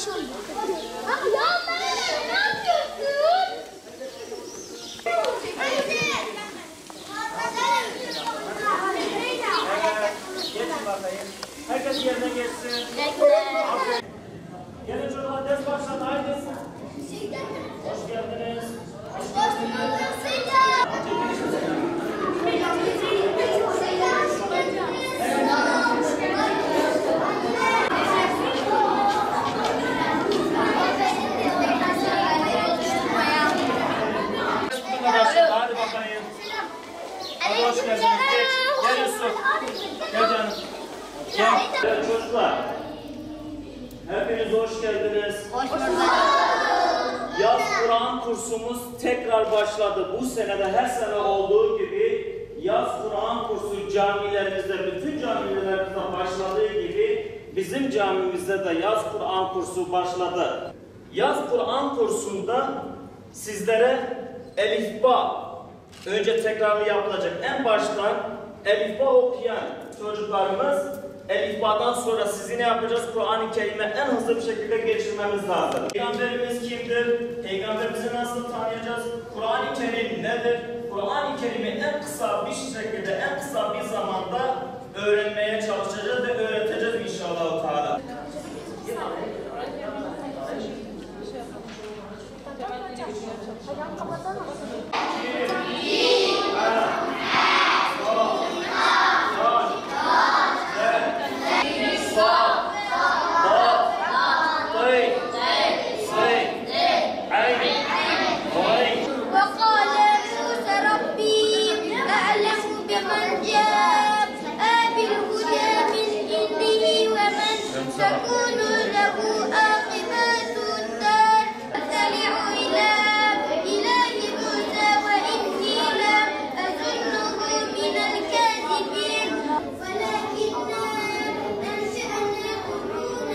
Yanlış oldu. Ya ne yapıyorsun? Geçin bakayım. Herkes yerine geçsin. Gelin çocuklar, ders başladı. Haydi. Hoş geldiniz. Hadi bakayım. Hadi hoş geldiniz. Geç. Gel Yusuf. Gel canım. Gel. Evet çocuklar. Hepiniz hoş geldiniz. Hoş bulduk. Yaz Kur'an kursumuz tekrar başladı. Bu senede her sene olduğu gibi yaz Kur'an kursu camilerimizde, bütün camilerimizde başladığı gibi bizim camimizde de yaz Kur'an kursu başladı. Yaz Kur'an kursunda sizlere elifba, önce tekrarı yapılacak. En baştan elifba okuyan çocuklarımız, elifbadan sonra sizi ne yapacağız? Kur'an-ı Kerim'e en hızlı bir şekilde geçirmemiz lazım. Peygamberimiz kimdir? Peygamberimizi nasıl tanıyacağız? Kur'an-ı Kerim nedir? Kur'an-ı Kerim'i en kısa bir şekilde, en kısa bir zamanda öğrenmeye çalışacağız ve öğreteceğiz inşallah Teala. تكون له عاقبة الدار أطلع إلى إله موسى وإني لم أظنه من الكاذبين ولكننا أنشأنا قرونا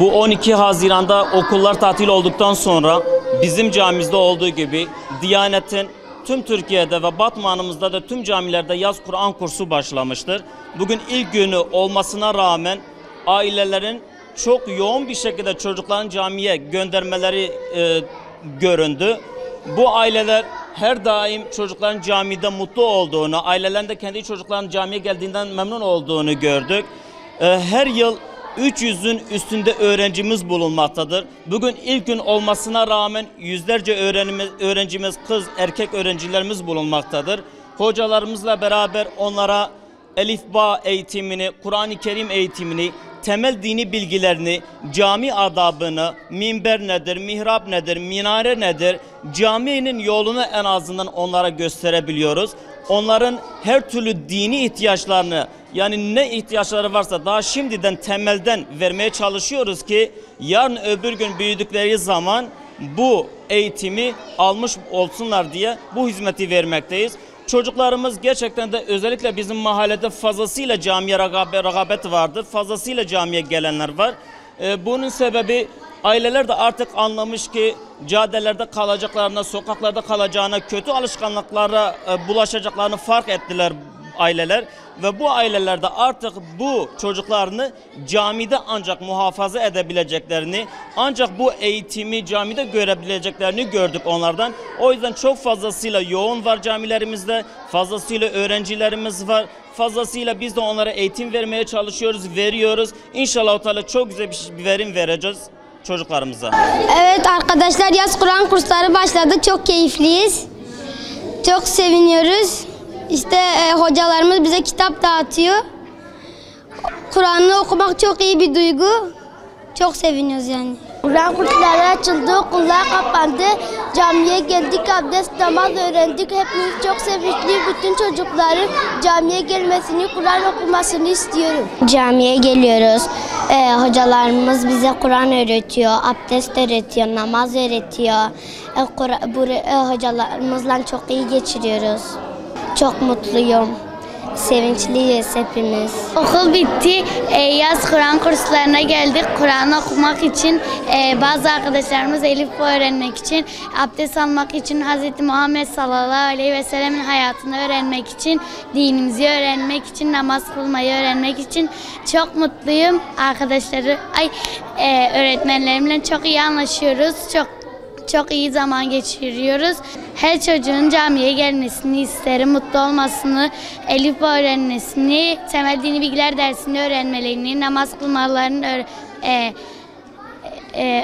Bu 12 Haziran'da okullar tatil olduktan sonra bizim camimizde olduğu gibi Diyanet'in tüm Türkiye'de ve Batman'ımızda da tüm camilerde yaz Kur'an kursu başlamıştır. Bugün ilk günü olmasına rağmen ailelerin çok yoğun bir şekilde çocukların camiye göndermeleri göründü. Bu aileler her daim çocukların camide mutlu olduğunu, ailelerin de kendi çocukların camiye geldiğinden memnun olduğunu gördük. Her yıl 300'ün üstünde öğrencimiz bulunmaktadır. Bugün ilk gün olmasına rağmen yüzlerce öğrencimiz, kız, erkek öğrencilerimiz bulunmaktadır. Hocalarımızla beraber onlara elifba eğitimini, Kur'an-ı Kerim eğitimini, temel dini bilgilerini, cami adabını, minber nedir, mihrap nedir, minare nedir, caminin yolunu en azından onlara gösterebiliyoruz. Onların her türlü dini ihtiyaçlarını, yani ne ihtiyaçları varsa daha şimdiden temelden vermeye çalışıyoruz ki yarın öbür gün büyüdükleri zaman bu eğitimi almış olsunlar diye bu hizmeti vermekteyiz. Çocuklarımız gerçekten de özellikle bizim mahallede fazlasıyla camiye rağbet vardır. Fazlasıyla camiye gelenler var. Bunun sebebi aileler de artık anlamış ki caddelerde kalacaklarına, sokaklarda kalacağına, kötü alışkanlıklara bulaşacaklarını fark ettiler aileler. Ve bu ailelerde artık bu çocuklarını camide ancak muhafaza edebileceklerini, ancak bu eğitimi camide görebileceklerini gördük onlardan. O yüzden çok fazlasıyla yoğun var camilerimizde, fazlasıyla öğrencilerimiz var. Fazlasıyla biz de onlara eğitim vermeye çalışıyoruz, veriyoruz. İnşallah çok güzel bir verim vereceğiz çocuklarımıza. Evet arkadaşlar, yaz Kur'an kursları başladı. Çok keyifliyiz. Çok seviniyoruz. İşte hocalarımız bize kitap dağıtıyor. Kur'an'ı okumak çok iyi bir duygu. Çok seviniyoruz yani. Kur'an kursları açıldı, okullar kapandı. Camiye geldik, abdest, namaz öğrendik. Hepimiz çok sevinçliyiz. Bütün çocukların camiye gelmesini, Kur'an okumasını istiyorum. Camiye geliyoruz. Hocalarımız bize Kur'an öğretiyor, abdest öğretiyor, namaz öğretiyor. Hocalarımızla çok iyi geçiriyoruz. Çok mutluyum. Sevinçliyiz hepimiz. Okul bitti. Yaz Kur'an kurslarına geldik. Kur'an okumak için, bazı arkadaşlarımız elifba öğrenmek için, abdest almak için, Hz. Muhammed sallallahu aleyhi ve sellemin hayatını öğrenmek için, dinimizi öğrenmek için, namaz kılmayı öğrenmek için çok mutluyum. Öğretmenlerimle çok iyi anlaşıyoruz. Çok iyi zaman geçiriyoruz. Her çocuğun camiye gelmesini isterim, mutlu olmasını, elifba öğrenmesini, temel dini bilgiler dersini öğrenmelerini, namaz kılmalarını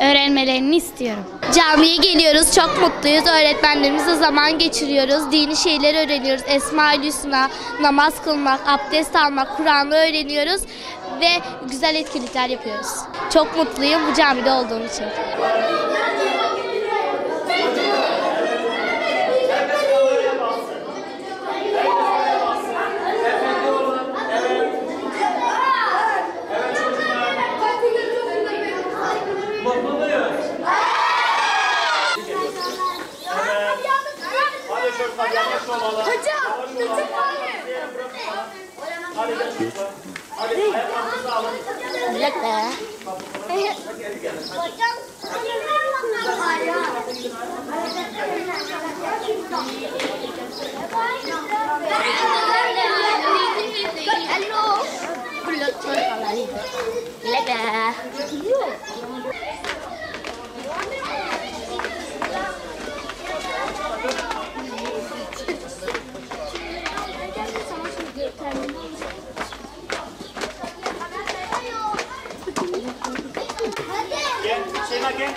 öğrenmelerini istiyorum. Camiye geliyoruz, çok mutluyuz. Öğretmenlerimizle zaman geçiriyoruz. Dini şeyleri öğreniyoruz. Esma-ül Hüsna, namaz kılmak, abdest almak, Kur'an'ı öğreniyoruz ve güzel etkinlikler yapıyoruz. Çok mutluyum bu camide olduğum için. Gel, Şeyma gel.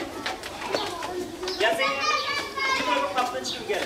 Gel sen. Bir kaptan çıkıp gel.